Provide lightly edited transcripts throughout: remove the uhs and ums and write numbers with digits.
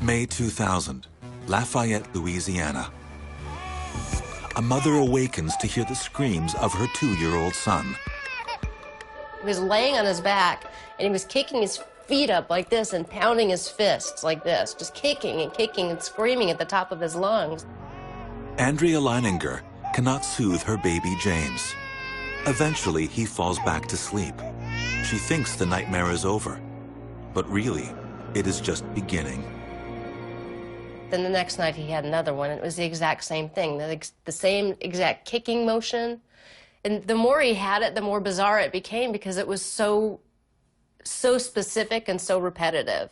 May 2000, Lafayette, Louisiana. A mother awakens to hear the screams of her 2-year-old son. He was laying on his back, and he was kicking his feet up like this and pounding his fists like this, just kicking and screaming at the top of his lungs. Andrea Leininger cannot soothe her baby James. Eventually, he falls back to sleep. She thinks the nightmare is over, but really, it is just beginning. Then the next night he had another one, and it was the exact same thing, the same exact kicking motion. And the more he had it, the more bizarre it became because it was so specific and so repetitive.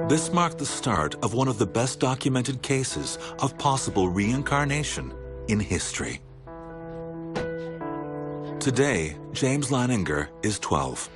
This marked the start of one of the best documented cases of possible reincarnation in history. Today, James Leininger is 12.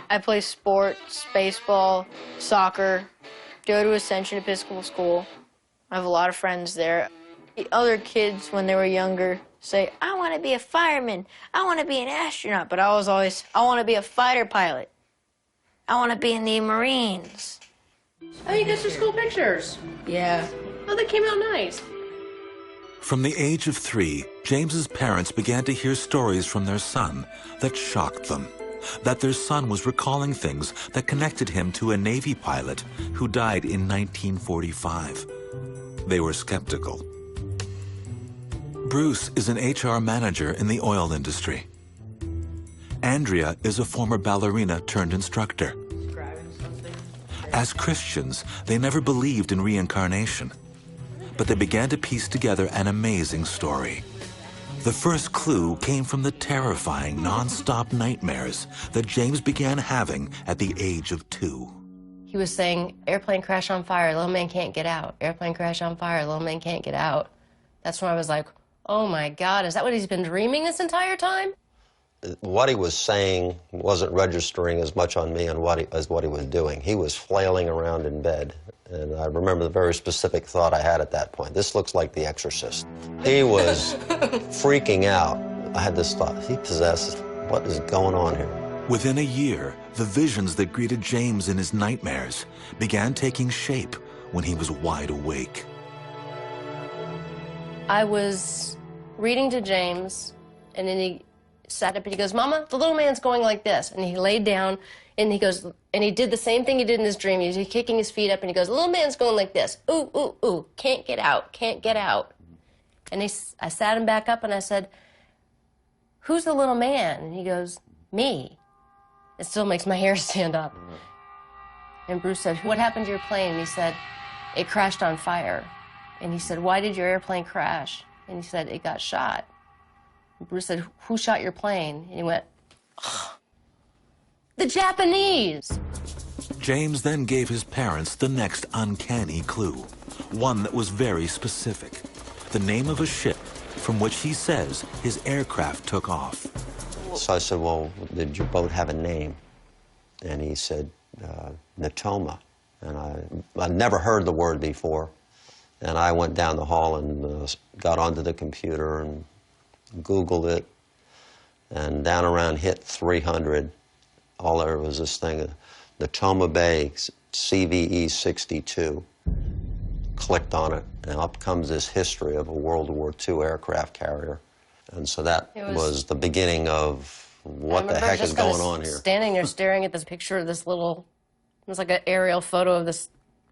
I play sports, baseball, soccer, go to Ascension Episcopal School. I have a lot of friends there. The other kids, when they were younger, say, I want to be a fireman, I want to be an astronaut, but I was always, I want to be a fighter pilot. I want to be in the Marines. Oh, you got your school pictures? Yeah. Oh, they came out nice. From the age of 3, James's parents began to hear stories from their son that shocked them. That their son was recalling things that connected him to a Navy pilot who died in 1945. They were skeptical. Bruce is an HR manager in the oil industry. Andrea is a former ballerina turned instructor. As Christians, they never believed in reincarnation, but they began to piece together an amazing story. The first clue came from the terrifying, non-stop nightmares that James began having at the age of 2. He was saying, airplane crash on fire, little man can't get out. Airplane crash on fire, little man can't get out. That's when I was like, oh my God, is that what he's been dreaming this entire time? What he was saying wasn't registering as much on me as what he was doing. He was flailing around in bed. And I remember the very specific thought I had at that point. This looks like The Exorcist. He was freaking out. I had this thought, he possessed, what is going on here? Within a year, the visions that greeted James in his nightmares began taking shape when he was wide awake. I was reading to James, and then he sat up and he goes, Mama, the little man's going like this. And he laid down, and he goes, and he did the same thing he did in his dream. He was kicking his feet up, and he goes, the little man's going like this. Ooh, ooh, ooh, can't get out, can't get out. And I sat him back up, and I said, who's the little man? And he goes, me. It still makes my hair stand up. And Bruce said, what happened to your plane? And he said, it crashed on fire. And he said, why did your airplane crash? And he said, it got shot. And Bruce said, who shot your plane? And he went, oh, the Japanese. James then gave his parents the next uncanny clue, one that was very specific, the name of a ship from which he says his aircraft took off. So I said, well, did your boat have a name? And he said, Natoma. And I'd never heard the word before. And I went down the hall and got onto the computer and Googled it. And down around hit 300, all there was this thing, Natoma Bay, CVE 62. Clicked on it, and up comes this history of a World War II aircraft carrier. And so that was the beginning of what the heck is going on here. Standing there staring at this picture of this little, it was like an aerial photo of this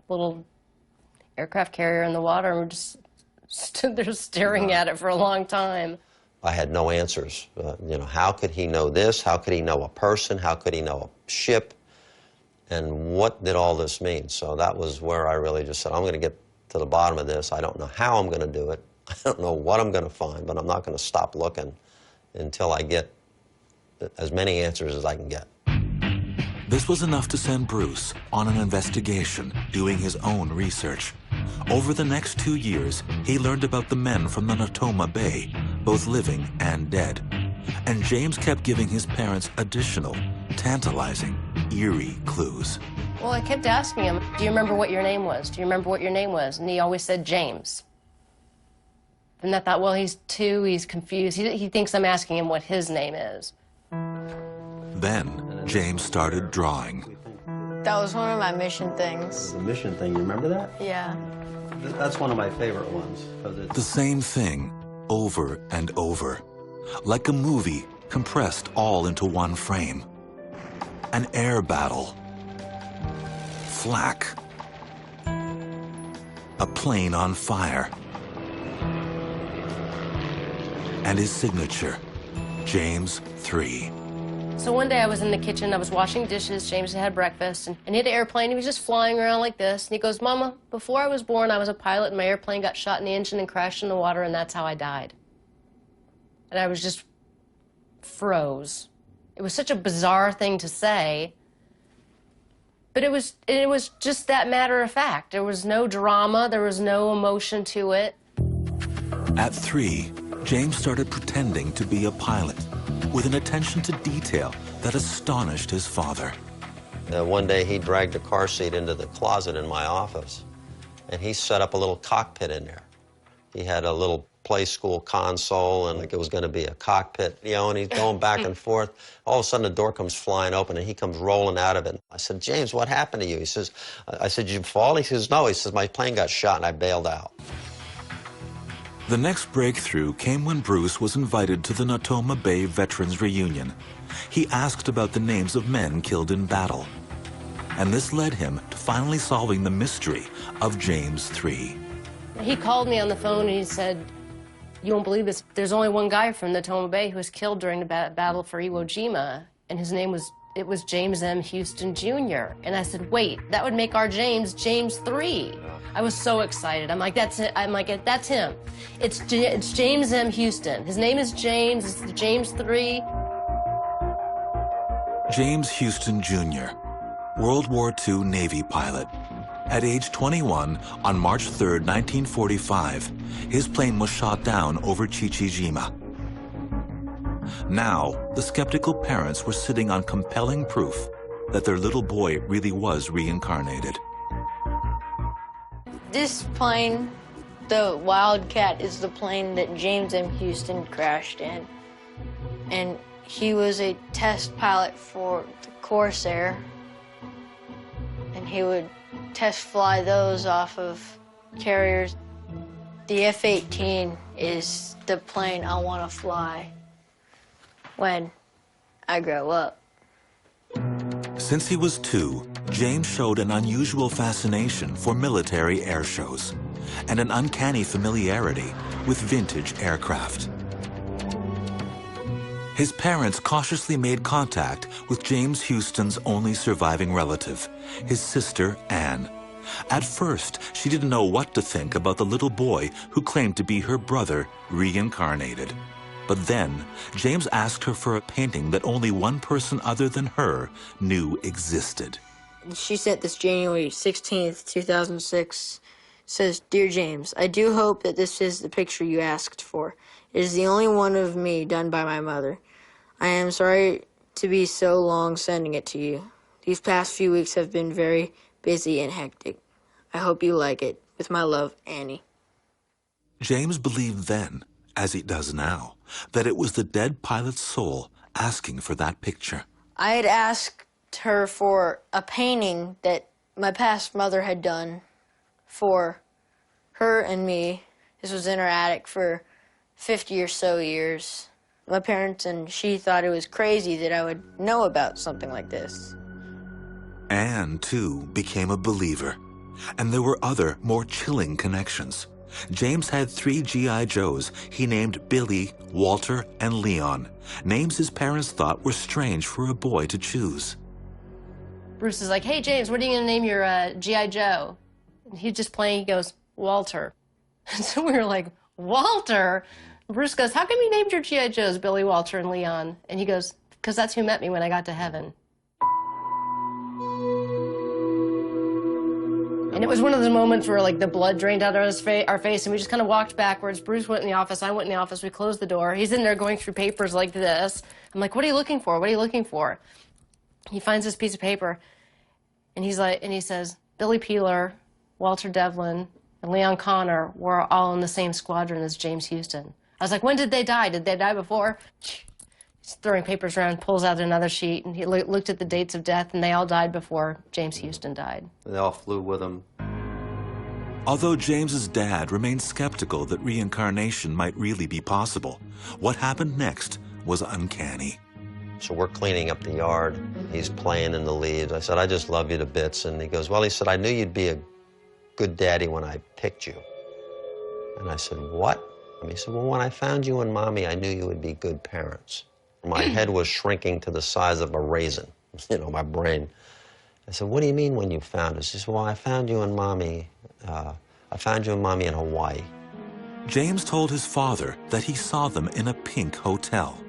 little aircraft carrier in the water, and we just stood there staring at it for a long time. I had no answers. You know, how could he know this? How could he know a person? How could he know a ship? And what did all this mean? So that was where I really just said, I'm going to get to the bottom of this. I don't know how I'm going to do it. I don't know what I'm going to find, but I'm not going to stop looking until I get as many answers as I can get. This was enough to send Bruce on an investigation, doing his own research. Over the next 2 years, he learned about the men from the Natoma Bay, both living and dead. And James kept giving his parents additional, tantalizing, eerie clues. Well, I kept asking him, do you remember what your name was? Do you remember what your name was? And he always said James. And I thought, well, he's 2, he's confused. He thinks I'm asking him what his name is. Then, James started drawing. That was one of my mission things. The mission thing, you remember that? Yeah. That's one of my favorite ones. The same thing, over and over. Like a movie, compressed all into one frame. An air battle. Flak. A plane on fire. And his signature, James 3. So one day I was in the kitchen, I was washing dishes, James had breakfast, and he had an airplane, he was just flying around like this, and he goes, Mama, before I was born, I was a pilot, and my airplane got shot in the engine and crashed in the water, and that's how I died. And I was just froze. It was such a bizarre thing to say, but it was just that matter of fact. There was no drama, there was no emotion to it. At 3, James started pretending to be a pilot, with an attention to detail that astonished his father. One day he dragged a car seat into the closet in my office, and he set up a little cockpit in there. He had a little play school console, and like it was going to be a cockpit, you know, and he's going back and forth. All of a sudden, the door comes flying open, and he comes rolling out of it. I said, James, what happened to you? He says, I said, did you fall? He says, no. He says, my plane got shot, and I bailed out. The next breakthrough came when Bruce was invited to the Natoma Bay Veterans Reunion. He asked about the names of men killed in battle. And this led him to finally solving the mystery of James 3. He called me on the phone and he said, you won't believe this, there's only one guy from Natoma Bay who was killed during the battle for Iwo Jima, and his name was James M. Houston Jr. And I said, wait, that would make our James 3. I was so excited. I'm like, that's it. I'm like, that's him. It's James M. Houston. His name is James. It's the James 3. James Houston Jr., World War II Navy pilot. At age 21, on March 3, 1945, his plane was shot down over Chichijima. Now, the skeptical parents were sitting on compelling proof that their little boy really was reincarnated. This plane, the Wildcat, is the plane that James M. Houston crashed in. And he was a test pilot for the Corsair. And he would test fly those off of carriers. The F-18 is the plane I want to fly when I grow up. Since he was 2, James showed an unusual fascination for military air shows and an uncanny familiarity with vintage aircraft. His parents cautiously made contact with James Houston's only surviving relative, his sister, Anne. At first, she didn't know what to think about the little boy who claimed to be her brother reincarnated. But then, James asked her for a painting that only one person other than her knew existed. She sent this January 16th, 2006. It says, Dear James, I do hope that this is the picture you asked for. It is the only one of me done by my mother. I am sorry to be so long sending it to you. These past few weeks have been very busy and hectic. I hope you like it. With my love, Annie. James believed then, as he does now, that it was the dead pilot's soul asking for that picture. I had asked her for a painting that my past mother had done for her and me. This was in her attic for 50 or so years. My parents and she thought it was crazy that I would know about something like this. Anne, too, became a believer. And there were other, more chilling connections. James had 3 G.I. Joes he named Billy, Walter, and Leon, names his parents thought were strange for a boy to choose. Bruce is like, hey, James, what are you going to name your G.I. Joe? And he's just playing, he goes, Walter. And so we were like, Walter? Bruce goes, how come you named your G.I. Joes Billy, Walter, and Leon? And he goes, because that's who met me when I got to heaven. And it was one of those moments where, like, the blood drained out of our face, and we just kind of walked backwards. Bruce went in the office, I went in the office, we closed the door. He's in there going through papers like this. I'm like, what are you looking for? What are you looking for? He finds this piece of paper, and he's like, and he says, Billy Peeler, Walter Devlin, and Leon Connor were all in the same squadron as James Houston. I was like, when did they die? Did they die before? He's throwing papers around, pulls out another sheet, and he looked at the dates of death, and they all died before James Houston died. They all flew with him. Although James's dad remained skeptical that reincarnation might really be possible, what happened next was uncanny. So we're cleaning up the yard. He's playing in the leaves. I said, I just love you to bits. And he goes, well, he said, I knew you'd be a good daddy when I picked you. And I said, what? And he said, well, when I found you and Mommy, I knew you would be good parents. My head was shrinking to the size of a raisin, you know, my brain. I said, what do you mean when you found us? He said, well, I found you and Mommy in Hawaii. James told his father that he saw them in a pink hotel,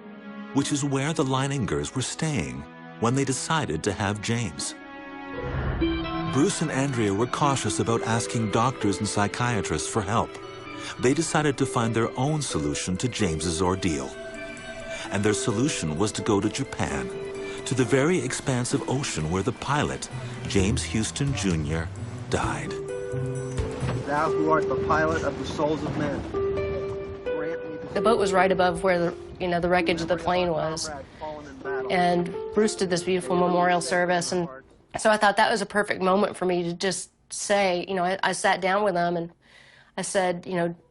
which is where the Leiningers were staying when they decided to have James. Bruce and Andrea were cautious about asking doctors and psychiatrists for help. They decided to find their own solution to James's ordeal. And their solution was to go to Japan, to the very expansive ocean where the pilot, James Houston Jr., died. Thou who art the pilot of the souls of men. The boat was right above where the wreckage of the plane was. And Bruce did this beautiful memorial service, and so I thought that was a perfect moment for me to just say, I sat down with him and I said,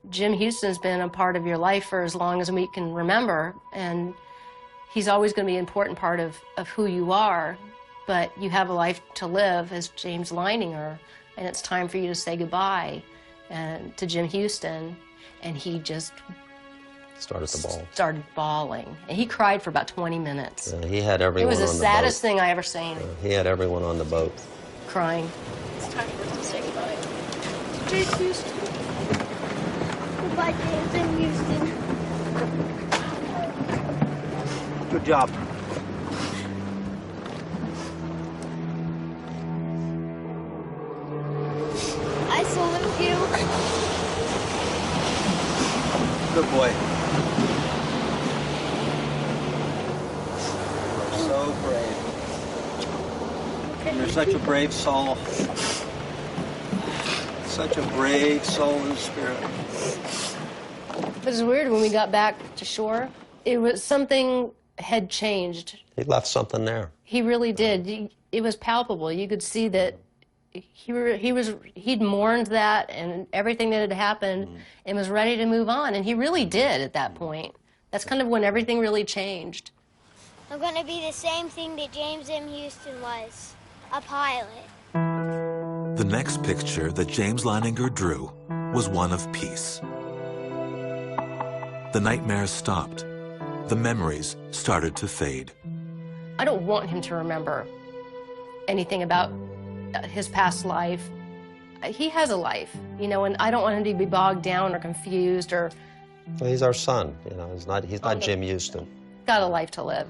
Jim Houston's been a part of your life for as long as we can remember, and he's always going to be an important part of who you are, but you have a life to live as James Leininger, and it's time for you to say goodbye to Jim Houston. And he just started bawling. And he cried for about 20 minutes. He had everyone on the boat. It was the saddest thing I ever seen. He had everyone on the boat. Crying. It's time for us to say goodbye. James Houston. Goodbye, James and Houston. Good job. I salute you. Good boy. You're so brave. You're such a brave soul. Such a brave soul and spirit. It was weird when we got back to shore. It was something had changed. He left something there. He really did. It was palpable. You could see that he'd mourned that and everything that had happened and was ready to move on. And he really did at that point. That's kind of when everything really changed. I'm going to be the same thing that James M. Houston was, a pilot. The next picture that James Leininger drew was one of peace. The nightmares stopped. The memories started to fade. I don't want him to remember anything about his past life. He has a life, and I don't want him to be bogged down or confused or... Well, he's our son, he's not Jim Houston. Got a life to live.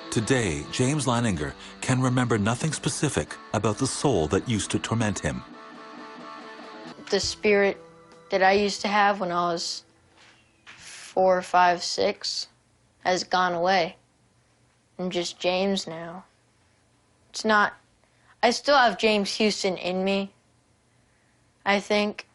Today, James Leininger can remember nothing specific about the soul that used to torment him. The spirit that I used to have when I was 4, 5, 6 has gone away. I'm just James now. It's not... I still have James Houston in me, I think.